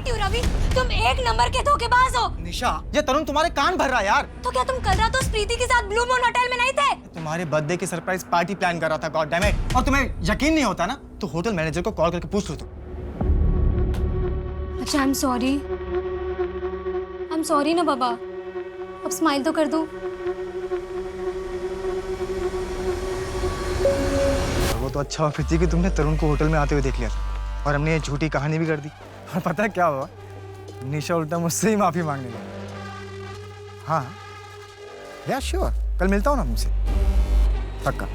Hate you Ravi, तुम एक number के धोखेबाज हो। निशा, ये तरुण तुम्हारे कान भर रहा है यार। तो क्या तुम कल रात उस प्रीति के साथ ब्लू मून होटल में नहीं थे? तुम्हारे बर्थडे की सरप्राइज पार्टी प्लान कर रहा था, गॉड डैम इट। और तुम्हें यकीन नहीं होता ना, तो होटल मैनेजर को कॉल करके पूछ लो तुम। अच्छा, आई एम सॉरी ना बाबा। अब स्माइल तो कर दो। वो तो अच्छा हुआ प्रीति कि तुमने तरुण को होटल में आते हुए देख लिया था और हमने ये झूठी कहानी भी कर दी। और पता है क्या हुआ? निशा उल्टा मुझसे ही माफी मांगने लगी। हाँ या श्योर, कल मिलता हूँ ना मुझसे, पक्का।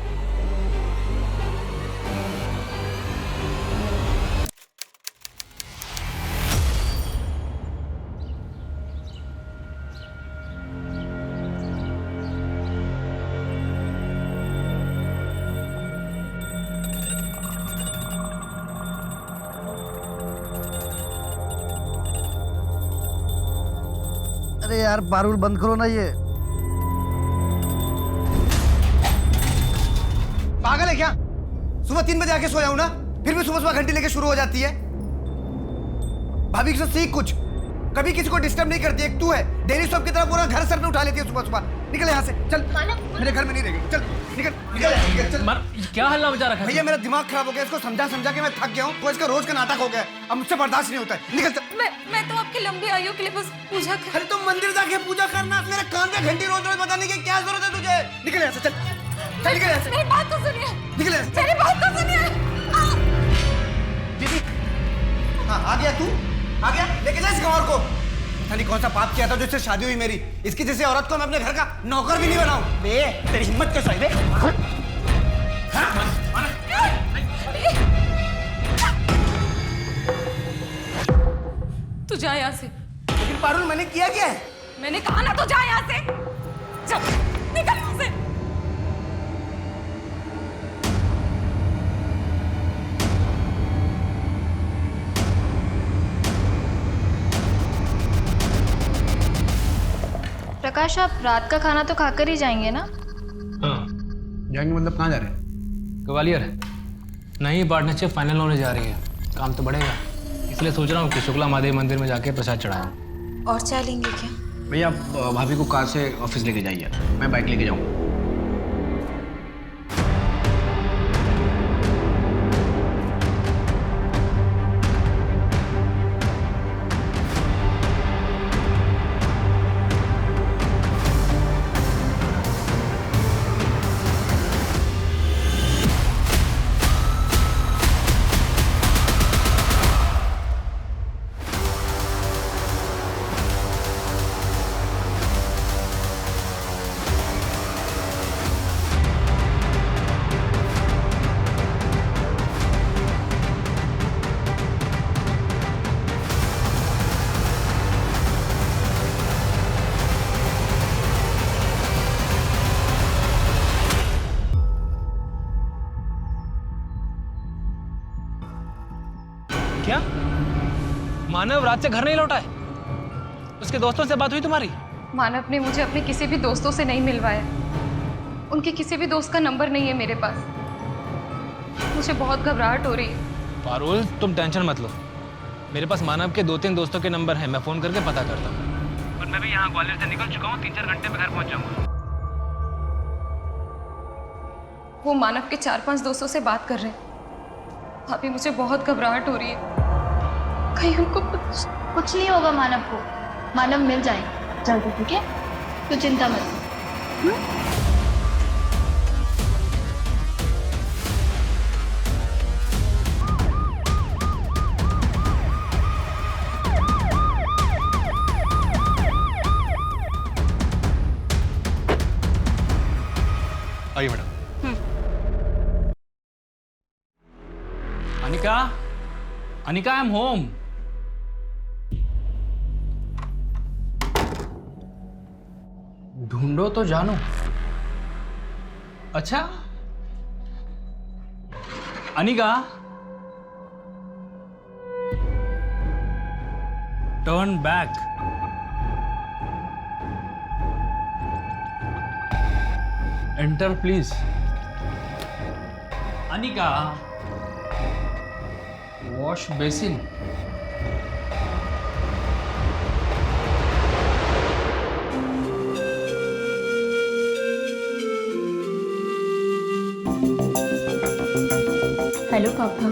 अरे यार पारुल बंद करो ना ये। पागल है क्या? सुबह 3 बजे आके सोया हूं ना, फिर भी सुबह सुबह घंटी लेके शुरू हो जाती है। भाभी से सीख कुछ, कभी किसी को डिस्टर्ब नहीं करती। एक तू है, डेली स्टॉप की तरह पूरा घर सर पे उठा लेती है सुबह सुबह। निकल यहाँ से, चल। मेरे घर में नहीं रहेगी, चल निकल निकल निकल, चल। क्या हल्ला मचा रखा है? भैया मेरा दिमाग खराब हो गया, इसको समझा समझा के मैं थक गया हूँ। तो इसका रोज का नाटक हो गया, अब मुझसे बर्दाश्त नहीं होता है। निकल चल। मैं तो आपकी लंबी आयु के लिए बस पूजा कर। अरे तुम मंदिर जाके पूजा करना, मेरे कान पे घंटी रोज रोज बताने की क्या जरूरत है तुझे? निकल यहाँ से, चल चल, निकल यहाँ से। मेरी बात तो सुनिए, निकल यहाँ से। मेरी बात तो सुनिए। दीदी, हाँ आ गया तू, आ गया। लेके जा इस गंवार को। पता नहीं कौन सा पाप किया था जो इससे शादी हुई मेरी। इसकी जैसे औरत को मैं अपने घर का नौकर भी नहीं बनाऊं। बे तेरी हिम्मत कैसे है बे? तू जा यहाँ से। लेकिन पारुल मैंने किया क्या है? मैंने कहा ना, तू जा यहाँ से। चल निकल यहाँ से। प्रकाश, आप रात का खाना तो खाकर ही जाएंगे ना? हाँ, जाएंगे मतलब कहाँ जा रहे हैं? ग्वालियर। नई पार्टनरशिप फाइनल होने जा रही है, काम तो बढ़ेगा। इसलिए सोच रहा हूँ कि शुक्ला महादेव मंदिर में जाके प्रसाद चढ़ाऊं। और चाय लेंगे क्या? भैया आप भाभी को कार से ऑफिस लेके जाइए, मैं बाइक लेके जाऊँगा। क्या मानव रात से घर नहीं लौटा है? उसके दोस्तों से बात हुई तुम्हारी? मानव ने मुझे अपने किसी भी दोस्तों से नहीं मिलवाया। उनके किसी भी दोस्त का नंबर नहीं है मेरे पास। मुझे बहुत घबराहट हो रही है। पारुल, तुम टेंशन मत लो। मेरे पास मानव के 2-3 दोस्तों के नंबर हैं, मैं फोन करके पता करता हूँ। पर मैं भी यहाँ ग्वालियर से निकल चुका हूँ, 3-4 घंटे में घर पहुँच जाऊँगा। वो मानव के 4-5 दोस्तों से बात कर रहे हैं। अभी मुझे बहुत घबराहट हो रही है, कहीं उनको कुछ नहीं होगा मानव को। मानव मिल जाएंगे जल्दी, ठीक है? तो चिंता मत कर। आइए madam. Anika, Anika, I am home. ढूंढो तो जानो। अच्छा, Anika, turn back. Enter please. Anika, wash basin. Hello पापा।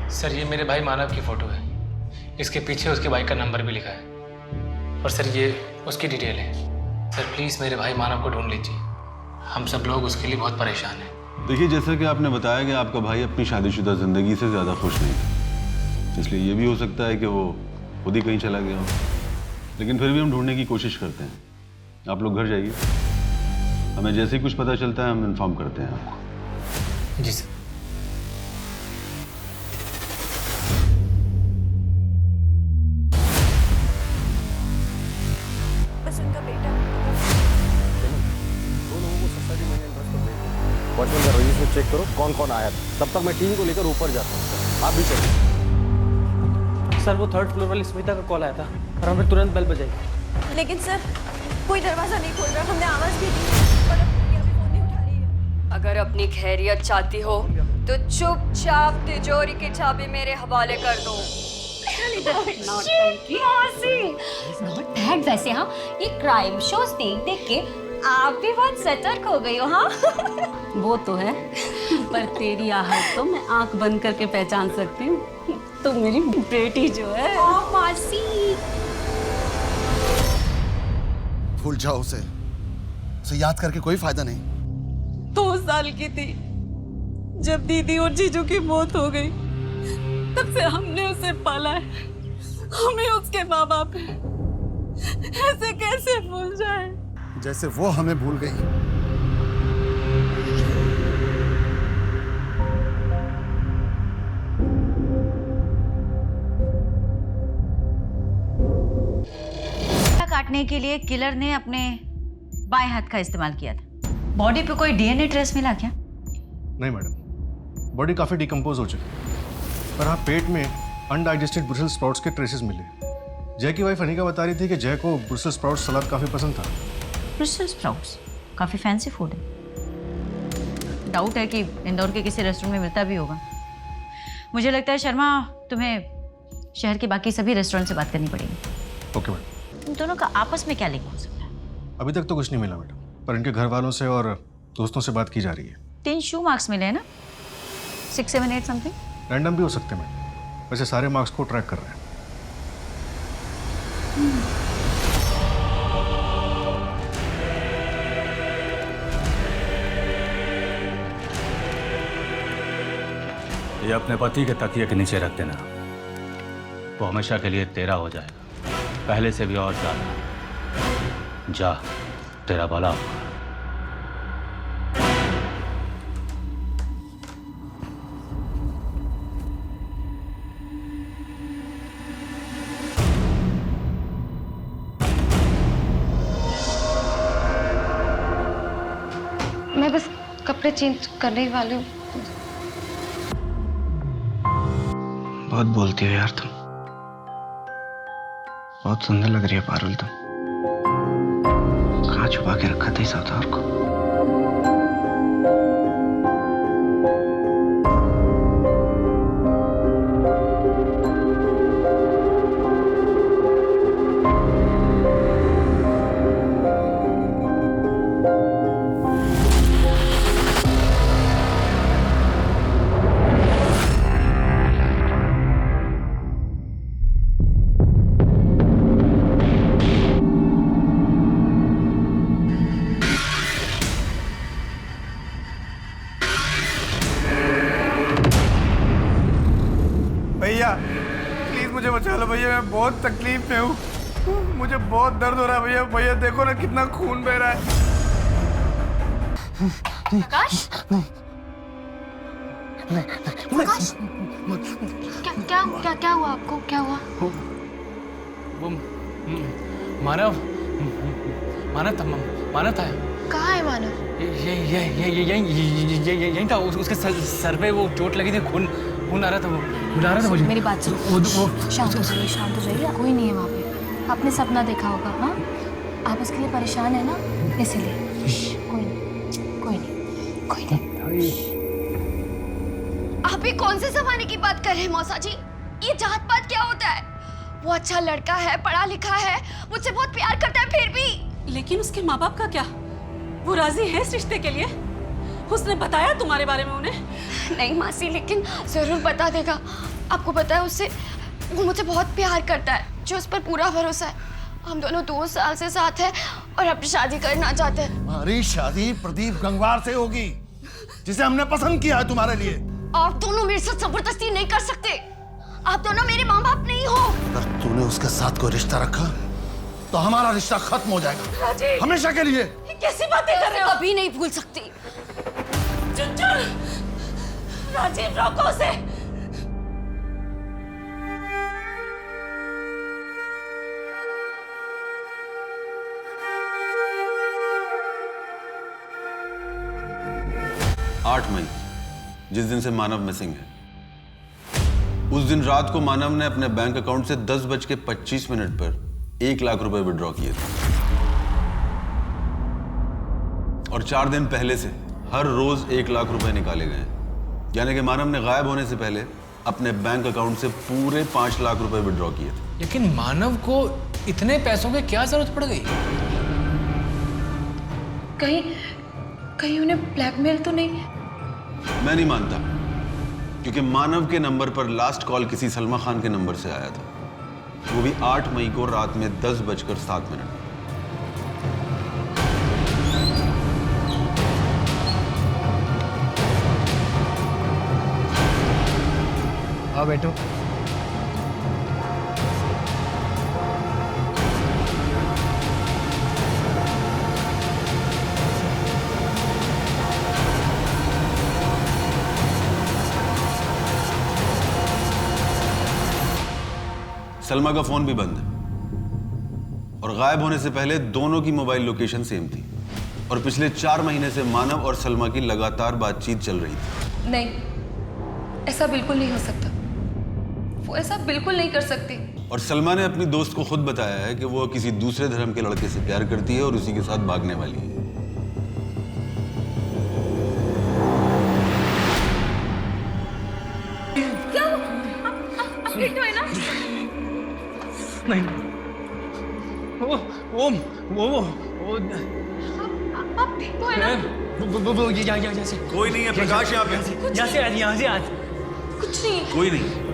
सर ये मेरे भाई मानव की फ़ोटो है। इसके पीछे उसके बाइक का नंबर भी लिखा है। और सर ये उसकी डिटेल है। सर प्लीज़ मेरे भाई मानव को ढूंढ लीजिए। हम सब लोग उसके लिए बहुत परेशान हैं। देखिए, जैसा कि आपने बताया कि आपका भाई अपनी शादीशुदा ज़िंदगी से ज़्यादा खुश नहीं है, इसलिए ये भी हो सकता है कि वो खुद ही कहीं चला गया हो। लेकिन फिर भी हम ढूंढने की कोशिश करते हैं। आप लोग घर जाइए, हमें जैसे ही कुछ पता चलता है हम इन्फॉर्म करते हैं आपको। जी सर। बस उनका बेटा। वॉचमैन का रजिस्टर चेक करो कौन कौन आया था। तब तक मैं टीम को लेकर ऊपर जाता हूँ, आप भी चलिए। सर वो 3rd फ्लोर वाली स्मिता का कॉल आया था और हमें तुरंत बेल बजाई। लेकिन सर कोई दरवाजा नहीं खोल रहा। हमने आवाज भी दी पर अभी फोन नहीं उठा रही है। अगर अपनी खैरियत चाहती हो तो चुपचाप तिजोरी की चाबी मेरे हवाले कर दो। वैसे हाँ, ये क्राइम शोज देख देख के आप भी बहुत सतर्क हो गई हो। हाँ वो तो है, पर तेरी आहट तो मैं आंख बंद करके पहचान सकती हूँ। तो मेरी बेटी जो है। मासी भूल जाओ उसे याद करके कोई फायदा नहीं। 2 साल की थी जब दीदी और जीजू की मौत हो गई। तब से हमने उसे पाला है। हमें उसके माँ बाप है, ऐसे कैसे भूल जाए? जैसे वो हमें भूल गई। काटने के लिए किलर ने अपने बाएं हाथ का इस्तेमाल किया था। बॉडी पे कोई डीएनए ट्रेस मिला क्या? नहीं मैडम, बॉडी काफ़ी डिकम्पोज हो चुकी है, पर हाँ पेट में अनडाइजेस्टेड ब्रुसेल्स स्प्राउट्स के ट्रेसेस मिले। जय की वाइफ अनिका बता रही थी कि जय को ब्रुसेल्स स्प्राउट्स सलाद काफ़ी पसंद था। ब्रुसेल्स स्प्राउट्स काफ़ी फैंसी फूड है। डाउट है कि इंदौर के किसी रेस्टोरेंट में मिलता भी होगा। मुझे लगता है शर्मा, तुम्हें शहर के बाकी सभी रेस्टोरेंट से बात करनी पड़ेगी। Okay madam. तुम दोनों का आपस में क्या लिंक हो सकता है? अभी तक तो कुछ नहीं मिला मैडम, पर इनके घर वालों से और दोस्तों से बात की जा रही है। 3 शू मार्क्स मिले हैं ना? 6, 7, 8 समथिंग। रैंडम भी हो सकते हैं मैडम, वैसे सारे मार्क्स को ट्रैक कर रहे हैं। ये अपने पति के तकिए के नीचे रख देना, वो हमेशा के लिए तेरा हो जाएगा, पहले से भी और ज्यादा। जा, तेरा भला होगा। मैं बस कपड़े चेंज करने ही वाली हूँ। बहुत बोलती हो यार तुम, बहुत सुंदर लग रही है पारुल तुम। कहाँ छुपा के रखा था इस अवतार को? भैया प्लीज मुझे बचा लो भैया, मैं बहुत तकलीफ में हूँ। मुझे बहुत दर्द हो रहा है भैया। भैया देखो ना कितना खून बह रहा है। प्रकाश, प्रकाश, क्या हुआ आपको? क्या हुआ? वो मानव था। कहाँ है मानव? यही था। उसके सर पे वो चोट लगी थी, खून आ रहा था। वो मेरी बात सुनो। शांत हो जाइए। कोई नहीं है वहाँ पे। आपने सपना देखा होगा। हाँ, आप उसके लिए परेशान है ना, इसीलिए। कोई नहीं। कोई नहीं। आप ही कौन से जमाने की बात कर रहे हैं मौसा जी? ये जात पात क्या होता है? वो अच्छा लड़का है, पढ़ा लिखा है, मुझसे बहुत प्यार करता है, फिर भी। लेकिन उसके माँ बाप का क्या? वो राजी है इस रिश्ते के लिए? उसने बताया तुम्हारे बारे में उन्हें? नहीं मासी, लेकिन जरूर बता देगा। आपको पता है उससे, वो मुझे बहुत प्यार करता है, जो उस पर पूरा भरोसा है। हम दोनों 2 साल से साथ हैं और अब शादी करना चाहते हैं। हमारी शादी प्रदीप गंगवार से होगी, जिसे हमने पसंद किया है तुम्हारे लिए। आप दोनों मेरे साथ जबरदस्ती नहीं कर सकते। आप दोनों मेरे माँ बाप नहीं हो। अगर तूने उसके साथ कोई रिश्ता रखा तो हमारा रिश्ता खत्म हो जाएगा, राजीव, हमेशा के लिए। कैसी बातें कर रहे हो? कभी नहीं भूल सकती। चुनचुन, राजीव रोको उसे। आठ मई, जिस दिन से मानव मिसिंग है, उस दिन रात को मानव ने अपने बैंक अकाउंट से 10:25 पर 1 लाख रुपए विड्रॉ किए थे और 4 दिन पहले से हर रोज 1 लाख रुपए निकाले गए हैं। यानी कि मानव ने गायब होने से पहले अपने बैंक अकाउंट से पूरे 5 लाख रुपए विड्रॉ किए थे। लेकिन मानव को इतने पैसों की क्या जरूरत पड़ गई? कहीं उन्हें ब्लैकमेल तो नहीं? मैं नहीं मानता, क्योंकि मानव के नंबर पर लास्ट कॉल किसी सलमा खान के नंबर से आया था, वो भी 8 मई को रात में 10:07। आओ बैठो। सलमा का फोन भी बंद है और गायब होने से पहले दोनों की मोबाइल लोकेशन सेम थी और पिछले 4 महीने से मानव और सलमा की लगातार बातचीत चल रही थी। नहीं, ऐसा बिल्कुल नहीं हो सकता। वो ऐसा बिल्कुल नहीं कर सकती। और सलमा ने अपनी दोस्त को खुद बताया है कि वो किसी दूसरे धर्म के लड़के से प्यार करती है और उसी के साथ भागने वाली है। क्या आप ठीक तो है ना? नहीं, आप ठीक तो है ना? वो यहाँ से कोई नहीं है प्रकाश, यहाँ पे यहाँ से आज कुछ नहीं। कोई नहीं।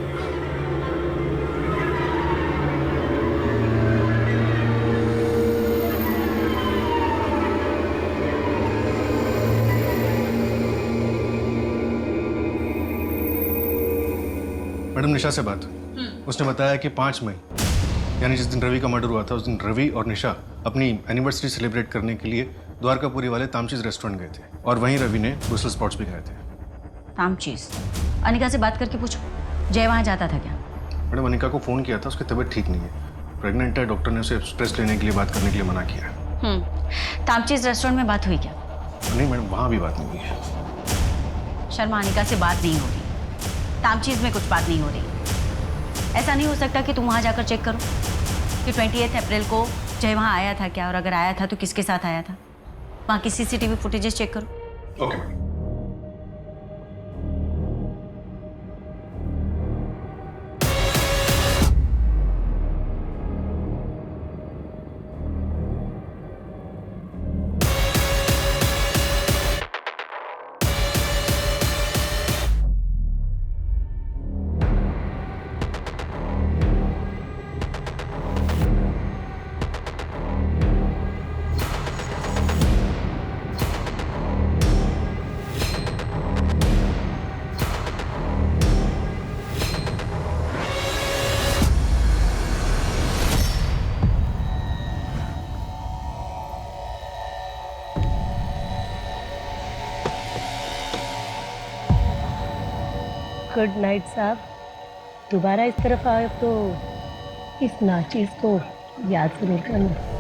मैडम निशा से बात हुई। उसने बताया कि 5 मई यानी जिस दिन रवि का मर्डर हुआ था, उस दिन रवि और निशा अपनी एनिवर्सरी सेलिब्रेट करने के लिए द्वारकापुरी वाले तामचीज रेस्टोरेंट गए थे और वहीं रवि ने ब्रुसेल स्प्राउट्स भी खाए थे। तामचीज? अनिका से बात करके पूछो, जय वहाँ जाता था क्या? मैडम अनिका को फ़ोन किया था, उसकी तबीयत ठीक नहीं है, प्रेग्नेंट है। डॉक्टर ने उसे स्ट्रेस लेने के लिए बात करने के लिए मना किया। तामचीज रेस्टोरेंट में बात हुई क्या? नहीं मैडम, वहाँ भी बात नहीं हुई है। शर्मा, अनिका से बात नहीं हो रही, तामचीज में कुछ बात नहीं हो रही। ऐसा नहीं हो सकता कि तुम वहाँ जाकर चेक करो कि 28 अप्रैल को जय वहाँ आया था क्या, और अगर आया था तो किसके साथ आया था? वहाँ की CCTV फुटेजेस चेक करो। Okay madam. गुड नाइट साहब। दोबारा इस तरफ आए तो इस नाचीज को याद जरूर करना।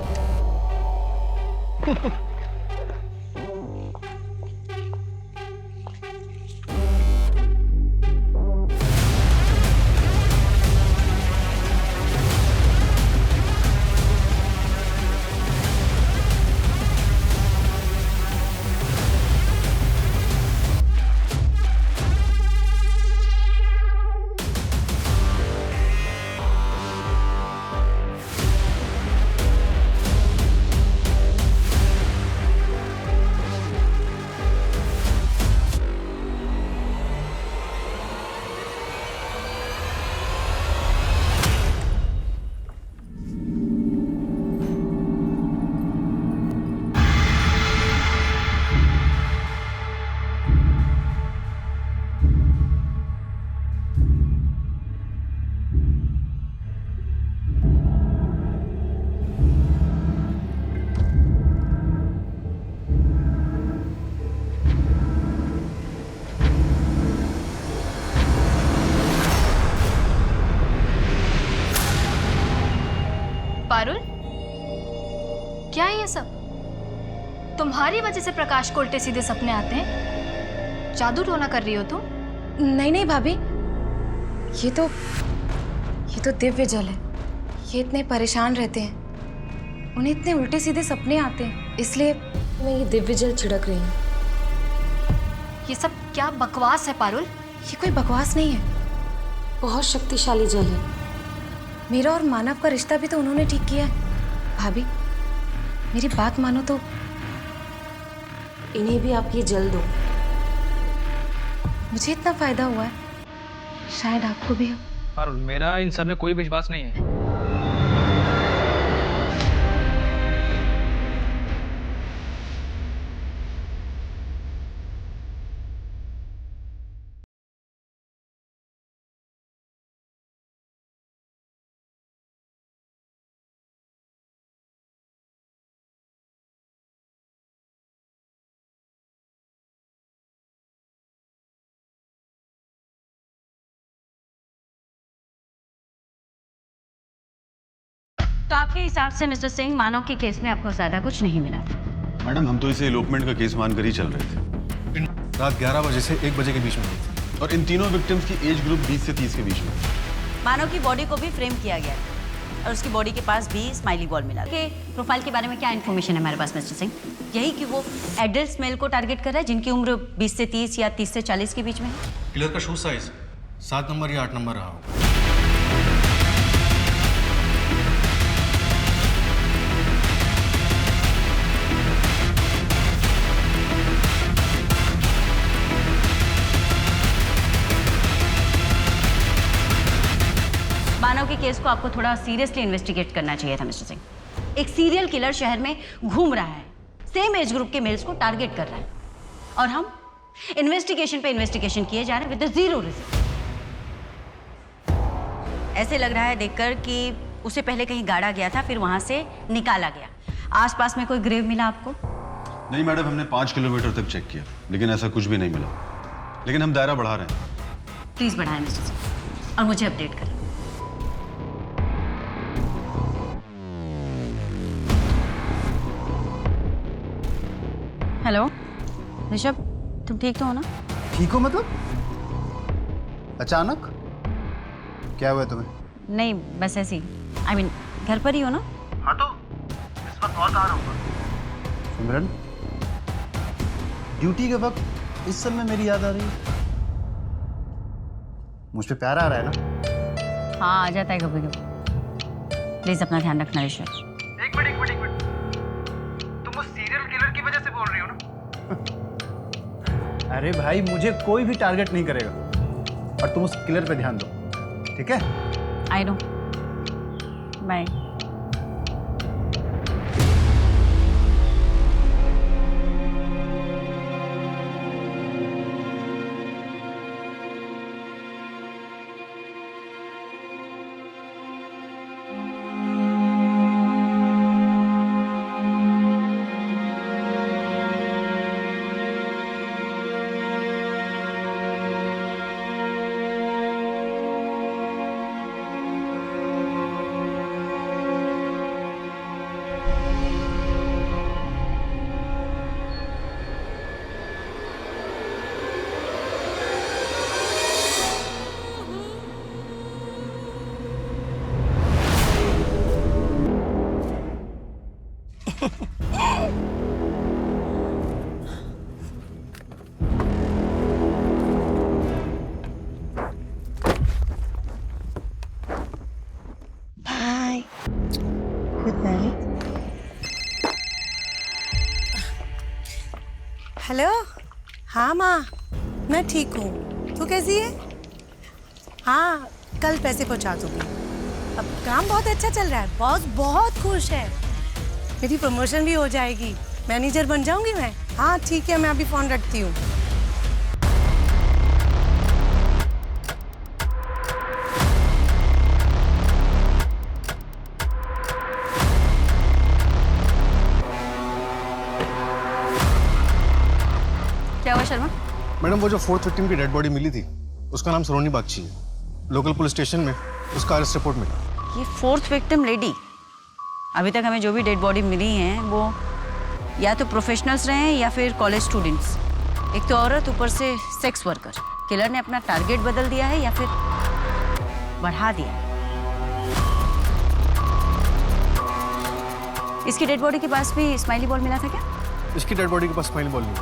पारुल, क्या है ये सब? तुम्हारी वजह से प्रकाश को उल्टे सीधे सपने आते हैं। जादू टोना कर रही हो तुम? नहीं नहीं भाभी, ये तो दिव्य जल है। ये इतने परेशान रहते हैं, उन्हें इतने उल्टे सीधे सपने आते हैं, इसलिए मैं ये दिव्य जल छिड़क रही हूँ। ये सब क्या बकवास है पारुल? ये कोई बकवास नहीं है, बहुत शक्तिशाली जल है। मेरा और मानव का रिश्ता भी तो उन्होंने ठीक किया है। भाभी मेरी बात मानो तो इन्हें भी आप ये जल दो। मुझे इतना फायदा हुआ है, शायद आपको भी हो। पारुल, मेरा इन सब में कोई विश्वास नहीं है। तो आपके हिसाब से मिस्टर सिंह, मानव के केस में आपको ज्यादा कुछ नहीं मिला? मैडम, हम तो इसे एलोपमेंट का केस मानकर ही चल रहे थे। रात 11 बजे से 1 बजे के बीच में हुई थी। और इन तीनों विक्टिम्स की एज ग्रुप 20 से 30 के बीच में। मानव की बॉडी को भी फ्रेम किया गया है और उसकी बॉडी के पास भी स्माइली बॉल मिला। के प्रोफाइल के बारे में क्या इन्फॉर्मेशन है हमारे पास मिस्टर सिंह? यही कि वो एडल्ट मेल को टारगेट कर रहा है जिनकी उम्र 20 से 30 या 30 से 40 के बीच में है। किलर का शू साइज 7 नंबर या 8 नंबर रहा होगा। मानव के केस को आपको थोड़ा सीरियसली इन्वेस्टिगेट करना चाहिए था मिस्टर सिंह। एक सीरियल किलर शहर में घूम रहा है, सेम एज ग्रुप के मेल्स को टारगेट कर रहा है और हम इन्वेस्टिगेशन पे इन्वेस्टिगेशन किए जा रहे हैं विद जीरो रिजल्ट। ऐसे लग रहा है देखकर कि उसे पहले कहीं गाड़ा गया था, फिर वहां से निकाला गया। आसपास में कोई ग्रेव मिला आपको? नहीं मैडम, हमने 5 किलोमीटर तक चेक किया लेकिन ऐसा कुछ भी नहीं मिला। लेकिन हम दायरा बढ़ा रहे हैं। प्लीज बढ़ाएं मिस्टर सिंह और मुझे अपडेट करें। हेलो ऋषभ, तुम ठीक तो हो ना? ठीक हो मतलब? अचानक क्या हुआ तुम्हें? नहीं बस ऐसे ही, I mean, घर पर ही हो ना? हाँ तो इस वक्त और कहाँ रहूँगा? सिमरन, ड्यूटी के वक्त इस समय मेरी याद आ रही है। मुझ पे प्यार आ रहा है ना? हाँ आ जाता है कभी कभी। प्लीज अपना ध्यान रखना ऋषभ। एक मिनट। तुम उस सीरियल किलर की वजह से बोल रही हो ना? अरे भाई, मुझे कोई भी टारगेट नहीं करेगा और तुम उस किलर पे ध्यान दो, ठीक है? I know. बाय। हेलो। हाँ माँ, मैं ठीक हूँ। तू कैसी है? हाँ, कल पैसे पहुँचा दूँगी। अब काम बहुत अच्छा चल रहा है, बॉस बहुत खुश है। मेरी प्रमोशन भी हो जाएगी, मैनेजर बन जाऊँगी मैं। हाँ ठीक है, मैं अभी फ़ोन रखती हूँ। क्या हुआ शर्मा? मैडम, वो जो 4th विक्टिम की डेड बॉडी मिली थी उसका नाम सरोनी बागची है। लोकल पुलिस स्टेशन में उसका अरेस्ट रिपोर्ट मिला। ये 4th विक्टिम लेडी? अभी तक हमें जो भी डेड बॉडी मिली हैं वो या तो प्रोफेशनल्स रहे हैं या फिर कॉलेज स्टूडेंट्स। एक तो औरत, ऊपर से सेक्स वर्कर। किलर ने अपना टारगेट बदल दिया है या फिर बढ़ा दिया। इसकी डेड बॉडी के पास भी स्माइली बॉल मिला था क्या? इसकी डेड बॉडी के पास स्माइली बॉल नहीं है।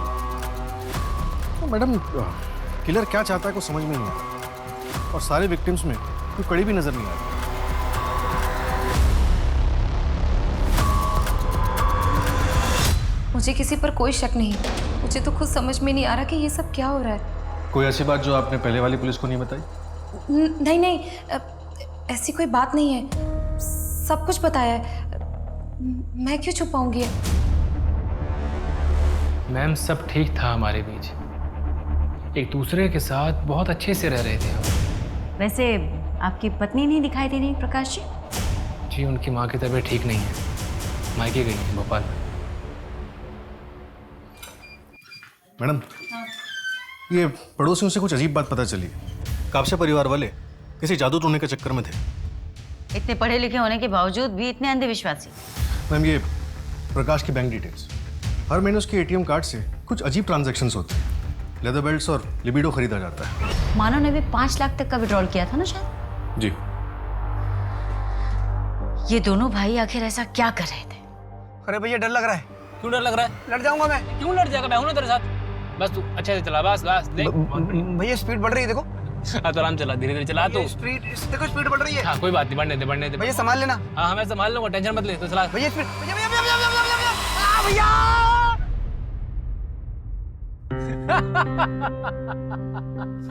तो मैडम किलर क्या चाहता है कुछ समझ में नहीं आ रहा, और सारे विक्टिम्स में कोई कड़ी भी नजर नहीं आ रही। मुझे किसी पर कोई शक नहीं। मुझे तो खुद समझ में नहीं आ रहा कि ये सब क्या हो रहा है। कोई ऐसी बात जो आपने पहले वाली पुलिस को नहीं बताई? नहीं नहीं, ऐसी कोई बात नहीं है, सब कुछ बताया है। मैं क्यों छुपाऊंगी? मैम सब ठीक था हमारे बीच, एक दूसरे के साथ बहुत अच्छे से रह रहे थे हम। वैसे आपकी पत्नी नहीं दिखाई दे रही प्रकाश जी? जी उनकी माँ की तबीयत ठीक नहीं है, मायके गई है भोपाल में। मैडम ये पड़ोसियों से कुछ अजीब बात पता चली। कापसे परिवार वाले किसी जादू टोने के चक्कर में थे। इतने पढ़े लिखे होने के बावजूद भी इतने अंधविश्वासी। मैम ये प्रकाश की बैंक डिटेल्स, हर महीने उसके एटीएम कार्ड से कुछ अजीब ट्रांजैक्शंस होते हैं। लेदर बेल्ट्स और लिबिडो खरीदा जाता है। मानव ने भी 5 लाख तक का विड्रॉल किया था ना शायद? जी। ये दोनों भाई आखिर ऐसा क्या कर रहे थे? अरे भैया डर लग रहा है। क्यों डर लग रहा है? लड़ जाऊंगा मैं। क्यों लड़ जाएगा? मैं हूं ना तेरे साथ। बस तू अच्छे से चला, बस देख। भैया स्पीड बढ़ रही है, देखो। हाँ तो आराम चला, धीरे धीरे चला। तो स्पीड देखो, स्पीड बढ़ रही है। हाँ कोई बात नहीं, बढ़ने दे। भैया संभाल लेना। हाँ मैं संभाल लूंगा, टेंशन मत ले। तो चला भैया स्पीड। भैया भैया भैया भैया भैया भैया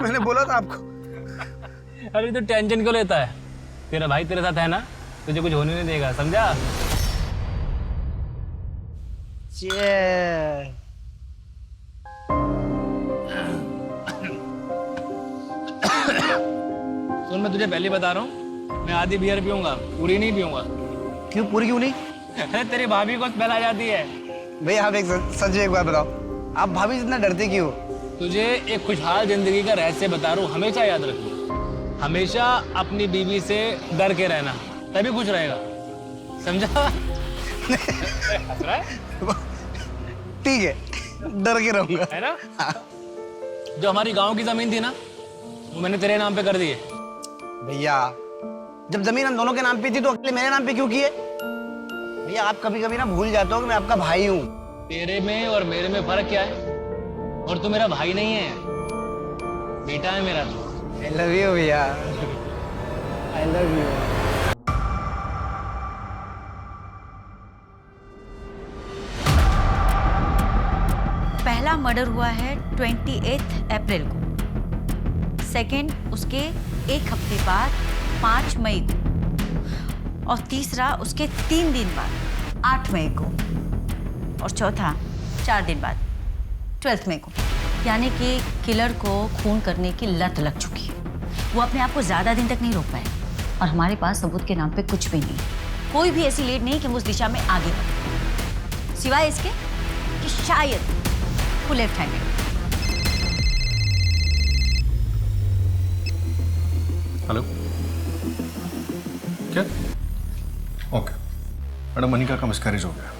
मैंने बोला था आपको। अरे तो टेंशन क्यों लेता है? तेरा भाई तेरे साथ है ना, तुझे कुछ होने नहीं देगा, समझा? सुन मैं तुझे पहले बता रहा हूँ, मैं आधी बियर पीऊंगा, पूरी नहीं पीऊंगा। क्यों पूरी क्यों नहीं? अरे तेरी भाभी को स्मेल आ जाती है। भैया आप एक सच एक बात बताओ, आप भाभी जितना डरते क्यों? तुझे एक खुशहाल जिंदगी का रहस्य बता रहा हूँ, हमेशा याद रखिए। हमेशा अपनी बीवी से डर के रहना, तभी खुश रहेगा, समझा? ठीक है, डर के रहूंगा, है ना? जो हमारी गांव की जमीन थी ना, वो मैंने तेरे नाम पे कर दी है। भैया जब जमीन हम दोनों के नाम पे थी तो अकेले मेरे नाम पे क्यों की है? भैया आप कभी कभी ना भूल जाते हो कि मैं आपका भाई हूँ। तेरे में और मेरे में फर्क क्या है? और तू मेरा भाई नहीं है, बेटा है मेरा। I love you भैया, I love you। पहला मर्डर हुआ है 28 अप्रैल को, सेकंड उसके एक हफ्ते बाद 5 मई को, और तीसरा उसके 3 दिन बाद 8 मई को, और चौथा 4 दिन बाद 12 मई को। यानी कि किलर को खून करने की लत लग चुकी है। वो अपने आप को ज़्यादा दिन तक नहीं रोक पाए, और हमारे पास सबूत के नाम पे कुछ भी नहीं है। कोई भी ऐसी लीड नहीं कि हम उस दिशा में आगे बढ़े, सिवाय इसके कि शायद वो लेफ्ट हैंडेड। हेलो, क्या? ओके मैडम, मनिका का मिसकैरेज हो गया।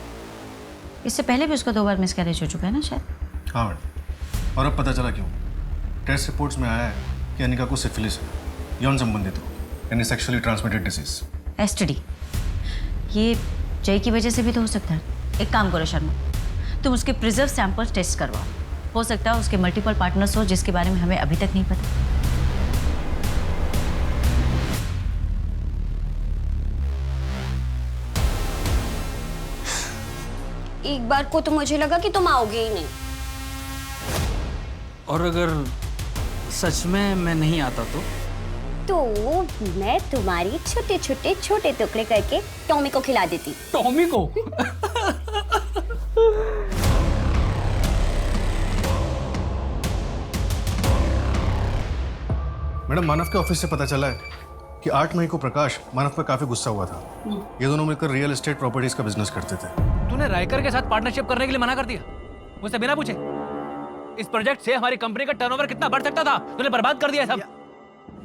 इससे पहले भी उसका 2 बार मिसकैरेज हो चुका है ना शायद? हाँ मैडम, और अब पता चला क्यों। टेस्ट रिपोर्ट्स में आया है कि अनिका को सिफिलिस है, यौन संबंधित हो, यानी सेक्सुअली ट्रांसमिटेड डिजीज। एसटीडी। ये जय की वजह से भी तो हो सकता है। एक काम करो शर्मा, तुम उसके प्रिजर्व सैंपल्स टेस्ट करवाओ। हो सकता है उसके मल्टीपल पार्टनर्स हो जिसके बारे में हमें अभी तक नहीं पता। एक बार को तो मुझे लगा कि तुम आओगे ही नहीं। और अगर सच में मैं नहीं आता तो मैं तुम्हारी छोटे छोटे छोटे टुकड़े करके टॉमी को खिला देती। टॉमी को? मैडम, मानव के ऑफिस से पता चला है कि 8 मई को प्रकाश मानव पर काफी गुस्सा हुआ था। ये दोनों मिलकर रियल एस्टेट प्रॉपर्टीज का बिजनेस करते थे। तूने रायकर के साथ पार्टनरशिप करने के लिए मना कर दिया मुझसे बिना पूछे। इस प्रोजेक्ट से हमारी कंपनी का टर्नओवर कितना बढ़ सकता था, तूने बर्बाद कर दिया सब।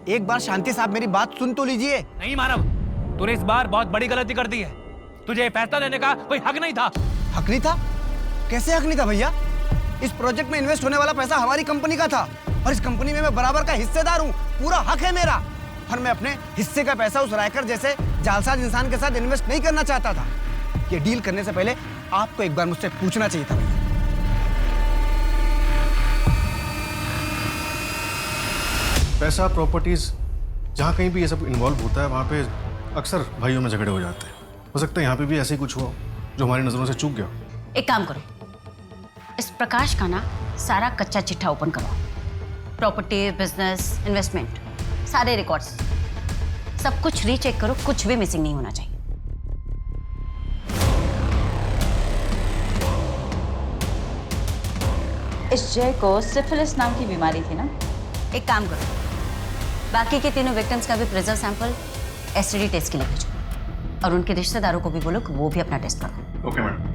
एक बार शांति साहब मेरी बात सुन तो लीजिए। नहीं मानव, तूने इस बार बहुत बड़ी गलती कर दी है। तुझे ये फैसला लेने का कोई हक नहीं था। हक नहीं था? कैसे हक नहीं था भैया? इस प्रोजेक्ट में इन्वेस्ट होने वाला पैसा हमारी कंपनी का था और इस कंपनी में मैं बराबर का हिस्सेदार हूँ, पूरा हक है मेरा। और मैं अपने हिस्से का पैसा उस रायकर जैसे जालसाज इंसान के साथ इन्वेस्ट नहीं करना चाहता था। ये डील करने से पहले आपको एक बार मुझसे पूछना चाहिए था भैया। पैसा, प्रॉपर्टीज, जहाँ कहीं भी ये सब इन्वॉल्व होता है वहाँ पे अक्सर भाइयों में झगड़े हो जाते हैं। हो सकता है यहाँ पे भी ऐसे ही कुछ हुआ जो हमारी नजरों से चूक गया। एक काम करो, इस प्रकाश का ना सारा कच्चा चिट्ठा ओपन करो। प्रॉपर्टी, बिजनेस, इन्वेस्टमेंट, सारे रिकॉर्ड्स, सब कुछ रीचेक करो, कुछ भी मिसिंग नहीं होना चाहिए। इस जय को सिफिलिस नाम की बीमारी थी ना? एक काम करो, बाकी के तीनों विक्टिम्स का भी प्रिजर्व सैंपल एसटीडी टेस्ट के लिए भेजो और उनके रिश्तेदारों को भी बोलो कि वो भी अपना टेस्ट करो। Okay madam.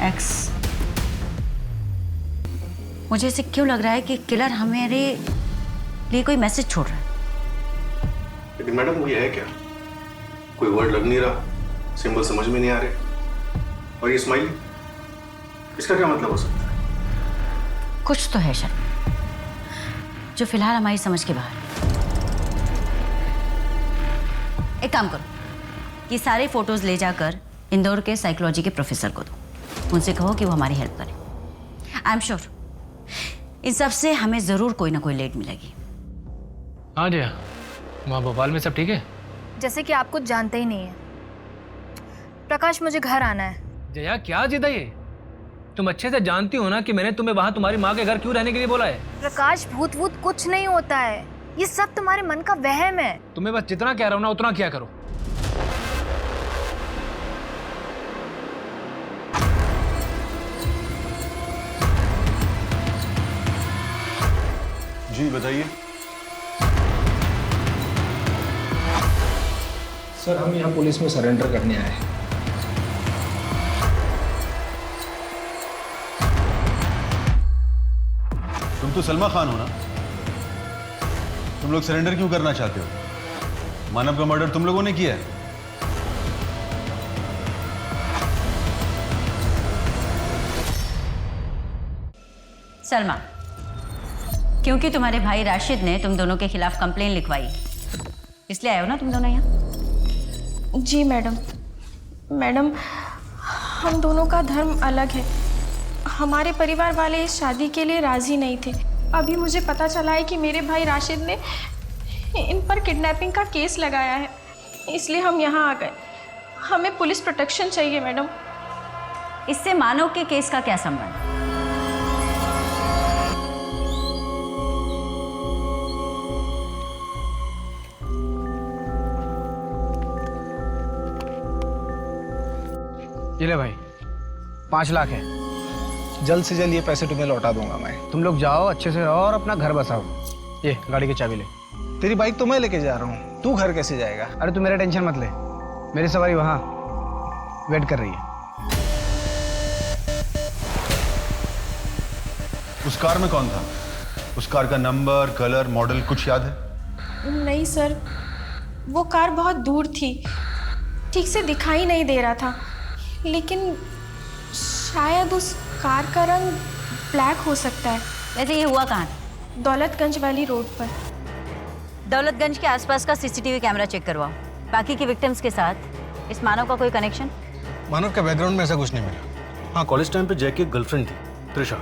एक्स, मुझे ऐसे क्यों लग रहा है कि किलर हमारे लिए कोई मैसेज छोड़ रहा है। लेकिन मैडम ये है क्या? कोई वर्ड लग नहीं रहा, सिंबल समझ में नहीं आ रहे, और ये स्माइल, इसका क्या मतलब हो सकता है? कुछ तो है शर्मा, जो फिलहाल हमारी समझ के बाहर है। एक काम करो, ये सारे फोटोज ले जाकर इंदौर के साइकोलॉजी के प्रोफेसर को दो, उनसे कहो कि वो हमारी हेल्प करें। आई एम श्योर इन सब से हमें जरूर कोई ना कोई लीड मिलेगी। हाँ जया, वहाँ भोपाल में सब ठीक है? जैसे कि आप कुछ जानते ही नहीं है। प्रकाश, मुझे घर आना है। जया क्या जिद है ये? तुम अच्छे से जानती हो ना कि मैंने तुम्हें वहां तुम्हारी माँ के घर क्यों रहने के लिए बोला है। प्रकाश, भूत वूत कुछ नहीं होता है, ये सब तुम्हारे मन का वहम है। तुम्हें बस जितना कह रहा हूं ना उतना किया करो। जी बताइए। सर हम यहाँ पुलिस में सरेंडर करने आए हैं। तुम तो सलमा खान हो ना? तुम लोग सरेंडर क्यों करना चाहते हो? मानव का मर्डर तुम लोगों ने किया है। सलमा, क्योंकि तुम्हारे भाई राशिद ने तुम दोनों के खिलाफ कंप्लेन लिखवाई, इसलिए आए हो ना तुम दोनों यहाँ? जी मैडम। मैडम, हम दोनों का धर्म अलग है। हमारे परिवार वाले इस शादी के लिए राजी नहीं थे। अभी मुझे पता चला है कि मेरे भाई राशिद ने इन पर किडनैपिंग का केस लगाया है, इसलिए हम यहाँ आ गए। हमें पुलिस प्रोटेक्शन चाहिए मैडम। इससे मानव के केस का क्या संबंध? ये ले भाई, 5 लाख है। जल्द से जल्द ये पैसे तुम्हें लौटा दूंगा मैं। तुम लोग जाओ, अच्छे से रहो और अपना घर बसाओ। ये गाड़ी की चाबी ले। तेरी बाइक तो मैं लेके जा रहा हूँ, तू घर कैसे जाएगा? अरे तू मेरा टेंशन मत ले, मेरी सवारी वहाँ वेट कर रही है। उस कार में कौन था? उस कार का नंबर, कलर, मॉडल कुछ याद है? नहीं सर, वो कार बहुत दूर थी, ठीक से दिखाई नहीं दे रहा था, लेकिन शायद उस कार का रंग ब्लैक हो सकता है। वैसे ये हुआ कहाँ? दौलतगंज वाली रोड पर। दौलतगंज के आसपास का सीसीटीवी कैमरा चेक करवाओ। बाकी के विक्टिम्स के साथ इस मानव का कोई कनेक्शन? मानव का बैकग्राउंड में ऐसा कुछ नहीं मिला। हाँ, कॉलेज टाइम पे जय की एक गर्लफ्रेंड थी, त्रिशा।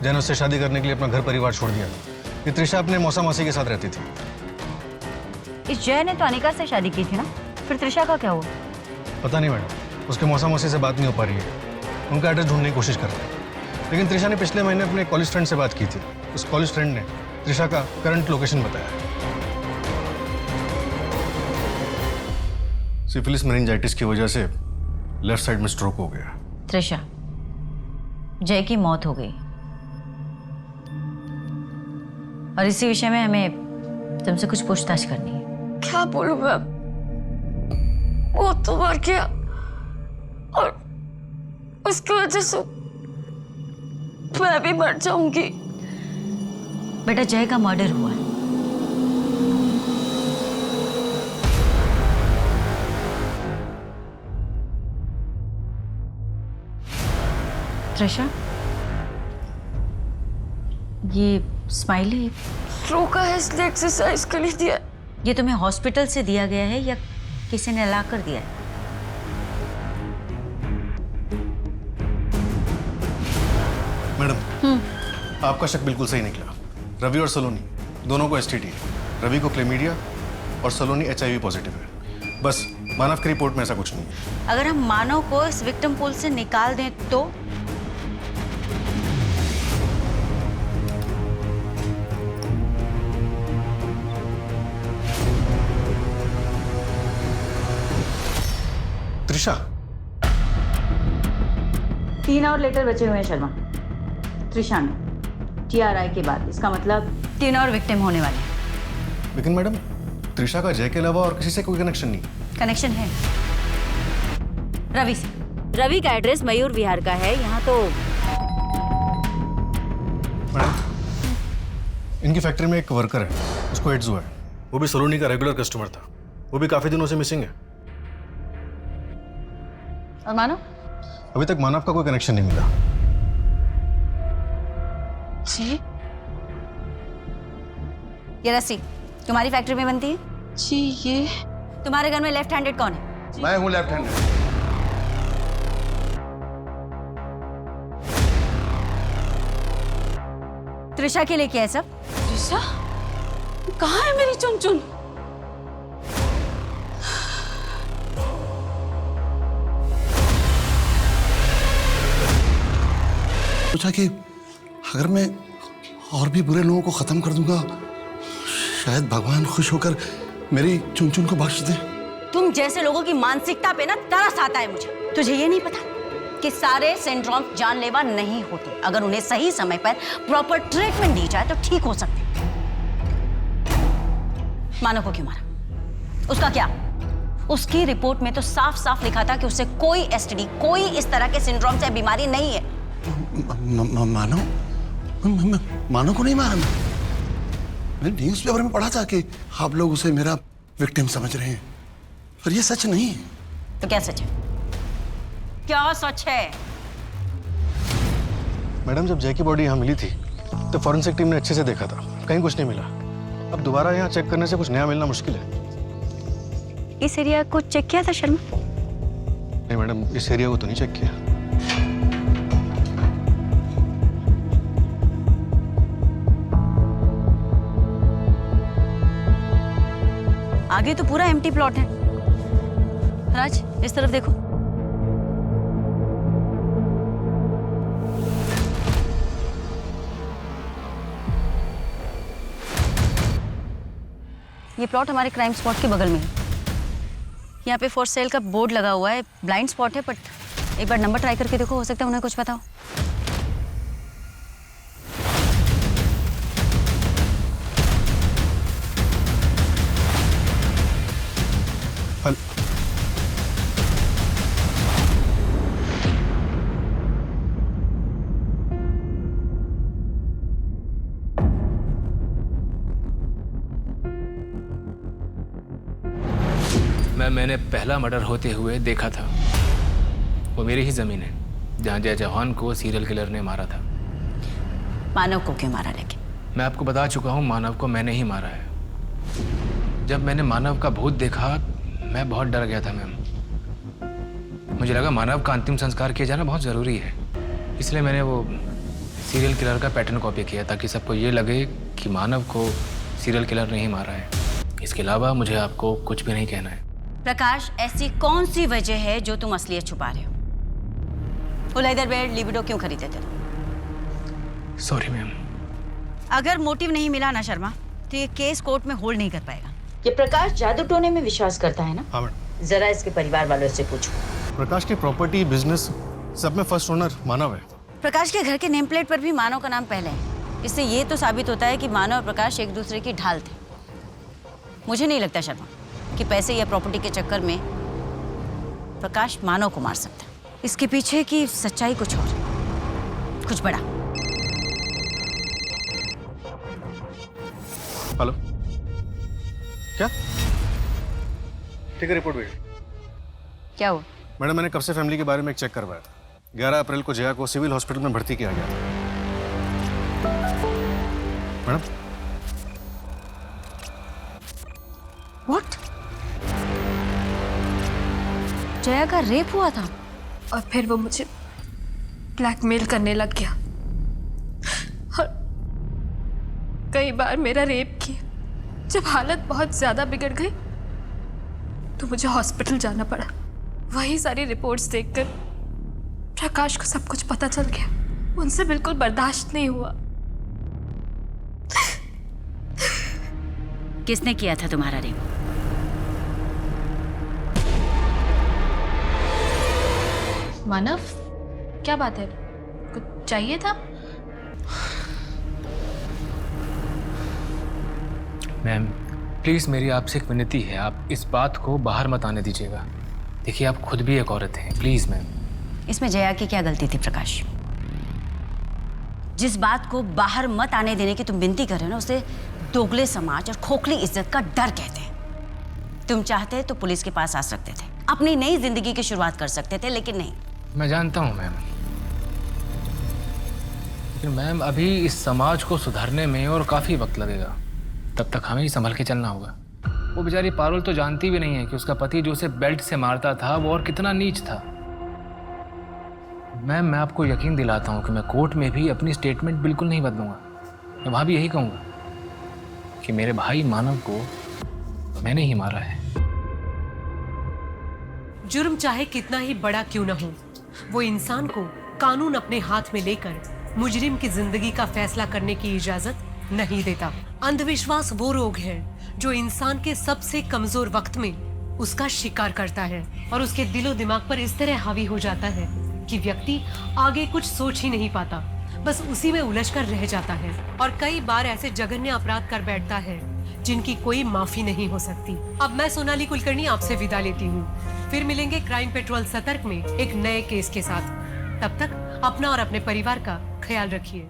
जय ने उससे शादी करने के लिए अपना घर परिवार छोड़ दिया। ये त्रिशा अपने मौसा मासी के साथ रहती थी। इस जय ने तो अनिका से शादी की थी ना, फिर त्रिशा का क्या हुआ? पता नहीं मैडम, उसके मौसा मासी से बात नहीं हो पा रही है। उनका एड्रेस ढूंढने की कोशिश कर रहे हैं, लेकिन त्रिशा ने पिछले महीने अपने कॉलेज फ्रेंड से बात की थी। उस कॉलेज फ्रेंड ने त्रिशा का करंट लोकेशन बताया। सिफिलिस मेनिंजाइटिस की वजह से लेफ्ट साइड में स्ट्रोक हो गया। त्रिशा, जय की मौत हो गई और इसी विषय में हमें तुमसे कुछ पूछताछ करनी है। क्या बोलूं मैं? वो तो मर गया और उसकी वजह से मैं भी मर जाऊंगी। बेटा जय का मर्डर हुआ है। त्रिशा, ये स्माइली फ्लू का है इसलिए एक्सरसाइज के लिए दिया। ये तुम्हें हॉस्पिटल से दिया गया है या किसी ने ला कर दिया है? मैडम, आपका शक बिल्कुल सही निकला। रवि और सलोनी दोनों को एसटीडी है। रवि को क्लेमीडिया और सलोनी HIV पॉजिटिव है। बस मानव की रिपोर्ट में ऐसा कुछ नहीं है। अगर हम मानव को इस विक्टिम पूल से निकाल दें तो? त्रिशा, 3 और लेटर बचे हुए हैं शर्मा, त्रिशा में TRI के बाद। इसका मतलब 3 और विक्टिम होने वाले हैं। लेकिन मैडम, त्रिशा का जय के अलावा और किसी से कोई कनेक्शन नहीं। कनेक्शन है रवि से। रवि का एड्रेस मयूर विहार का है। यहाँ तो मैडम, इनकी फैक्ट्री में एक वर्कर है, उसको एड्स हुआ है। वो भी सलोनी का रेगुलर कस्टमर था। वो भी काफी दिनों से मिसिंग है। और मानव? अभी तक मानव का कोई कनेक्शन नहीं मिला। जी, ये रस्सी तुम्हारी फैक्ट्री में बनती है? जी, ये तुम्हारे घर में लेफ्ट हैंडेड कौन है? मैं हूँ लेफ्ट हैंडेड। त्रिशा के लिए क्या है सब? त्रिशा कहाँ है मेरी चुनचुन? सोचा कि अगर मैं और भी बुरे लोगों को खत्म कर दूंगा, शायद भगवान खुश होकर मेरी चुनचुन को बख्श दे। तुम जैसे लोगों की मानसिकता पे ना तरस आता है मुझे। तुझे ये नहीं पता कि सारे सिंड्रोम जानलेवा नहीं होते। अगर उन्हें सही समय पर प्रॉपर ट्रीटमेंट दी जाए तो ठीक हो सकते। मानव को क्यों मारा? उसका क्या? उसकी रिपोर्ट में तो साफ साफ लिखा था कि उसे कोई एसटीडी, कोई इस तरह के सिंड्रोम से बीमारी नहीं है। मानव को नहीं मारा। मैंने न्यूज़ पेपर में पढ़ा था कि आप लोग उसे मेरा विक्टिम समझ रहे हैं, पर ये सच नहीं है। तो क्या सच है? क्या सच है? मैडम, जब जय की बॉडी यहाँ मिली थी तो फॉरेंसिक टीम ने अच्छे से देखा था, कहीं कुछ नहीं मिला। अब दोबारा यहाँ चेक करने से कुछ नया मिलना मुश्किल है। इस एरिया को चेक किया था शर्मा? नहीं मैडम, इस एरिया को तो नहीं चेक किया। आगे तो पूरा एम्प्टी प्लॉट है। राज, इस तरफ देखो। ये प्लॉट हमारे क्राइम स्पॉट के बगल में है। यहाँ पे फॉर सेल का बोर्ड लगा हुआ है। ब्लाइंड स्पॉट है, बट एक बार नंबर ट्राई करके देखो, हो सकता है उन्हें कुछ पता हो। मैंने पहला मर्डर होते हुए देखा था। वो मेरी ही जमीन है जहाँ जय चौहान को सीरियल किलर ने मारा था। मानव को क्यों मारा? लेकिन मैं आपको बता चुका हूँ, मानव को मैंने ही मारा है। जब मैंने मानव का भूत देखा, मैं बहुत डर गया था मैम। मुझे लगा मानव का अंतिम संस्कार किया जाना बहुत ज़रूरी है, इसलिए मैंने वो सीरियल किलर का पैटर्न कॉपी किया ताकि सबको ये लगे कि मानव को सीरियल किलर ने ही मारा है। इसके अलावा मुझे आपको कुछ भी नहीं कहना है। प्रकाश, ऐसी कौन सी वजह है जो तुम असलियत छुपा रहे हो? उलैदर बेड लिबिडो क्यों खरीदे थे? Sorry ma'am. अगर मोटिव नहीं मिला ना शर्मा, तो ये केस कोर्ट में होल्ड नहीं कर पाएगा। ये प्रकाश जादू टोने में विश्वास करता है ना? हाँ मैडम। जरा इसके परिवार वालों से पूछो। प्रकाश की प्रॉपर्टी, बिजनेस सब में फर्स्ट ओनर मानव है। प्रकाश के घर के नेम प्लेट पर भी मानव का नाम पहले है। इससे ये तो साबित होता है कि मानव और प्रकाश एक दूसरे की ढाल थे। मुझे नहीं लगता शर्मा कि पैसे या प्रॉपर्टी के चक्कर में प्रकाश मानव को मार सकता है। इसके पीछे की सच्चाई कुछ और, कुछ बड़ा। हेलो, क्या ठीक है, रिपोर्ट भेज। क्या हुआ? मैडम मैंने कब से फैमिली के बारे में एक चेक करवाया था। 11 अप्रैल को जया को सिविल हॉस्पिटल में भर्ती किया गया था। Madam what? जया का रेप हुआ था? और फिर वो मुझे ब्लैकमेल करने लग गया और कई बार मेरा रेप किया। जब हालत बहुत ज्यादा बिगड़ गई तो मुझे हॉस्पिटल जाना पड़ा। वही सारी रिपोर्ट्स देखकर प्रकाश को सब कुछ पता चल गया। उनसे बिल्कुल बर्दाश्त नहीं हुआ। किसने किया था तुम्हारा रेप? मानव, क्या बात है? कुछ चाहिए था? मैम प्लीज़ मेरी आपसे एक विनती है, आप इस बात को बाहर मत आने दीजिएगा। देखिए आप खुद भी एक औरत हैं, प्लीज़ मैम। इसमें जया की क्या गलती थी प्रकाश? जिस बात को बाहर मत आने देने की तुम विनती कर रहे हो ना, उसे दोगले समाज और खोखली इज्जत का डर कहते हैं। तुम चाहते तो पुलिस के पास आ सकते थे, अपनी नई जिंदगी की शुरुआत कर सकते थे, लेकिन नहीं। मैं जानता हूँ मैम, लेकिन मैम अभी इस समाज को सुधारने में और काफ़ी वक्त लगेगा। तब तक हमें ही संभल के चलना होगा। वो बेचारी पारुल तो जानती भी नहीं है कि उसका पति जो उसे बेल्ट से मारता था वो और कितना नीच था। मैम मैं आपको यकीन दिलाता हूँ कि मैं कोर्ट में भी अपनी स्टेटमेंट बिल्कुल नहीं बदलूंगा। मैं वहाँ भी यही कहूँगा कि मेरे भाई मानव को मैंने ही मारा है। जुर्म चाहे कितना ही बड़ा क्यों न हो, वो इंसान को कानून अपने हाथ में लेकर मुजरिम की जिंदगी का फैसला करने की इजाजत नहीं देता। अंधविश्वास वो रोग है जो इंसान के सबसे कमजोर वक्त में उसका शिकार करता है और उसके दिलो दिमाग पर इस तरह हावी हो जाता है कि व्यक्ति आगे कुछ सोच ही नहीं पाता, बस उसी में उलझकर रह जाता है और कई बार ऐसे जघन्य अपराध कर बैठता है जिनकी कोई माफी नहीं हो सकती। अब मैं सोनाली कुलकर्णी आपसे विदा लेती हूँ। फिर मिलेंगे क्राइम पेट्रोल सतर्क में एक नए केस के साथ। तब तक अपना और अपने परिवार का ख्याल रखिए।